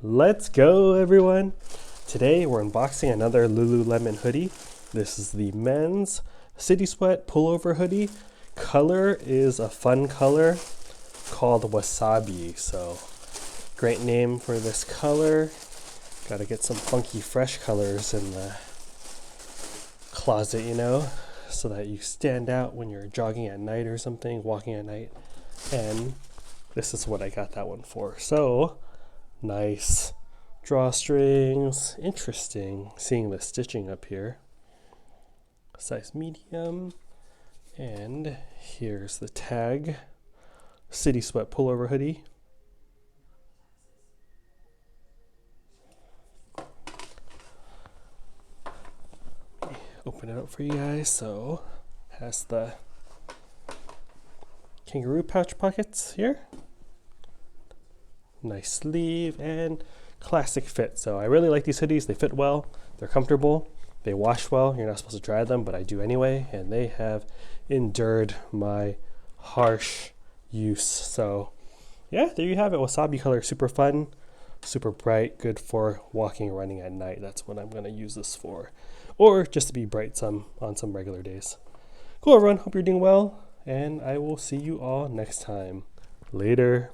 Let's go, everyone. Today we're unboxing another Lululemon hoodie. This is the men's City Sweat Pullover Hoodie. Color is a fun color called Wasabi. So great name for this color. Got to get some funky fresh colors in the closet, so that you stand out when you're jogging at night or something, walking at night. And this is what I got that one for. So nice drawstrings. Interesting seeing the stitching up here. Size medium. And here's the tag. City Sweat Pullover Hoodie. Open it up for you guys. So has the kangaroo pouch pockets here. Nice sleeve and classic fit. So I really like these hoodies. They fit well, they're comfortable, they wash well. You're not supposed to dry them, but I do anyway, and they have endured my harsh use. So yeah, there you have it. Wasabi color, super fun, super bright, good for walking and running at night. That's what I'm going to use this for, or just to be bright on some regular days. Cool, everyone, hope you're doing well, and I will see you all next time. Later.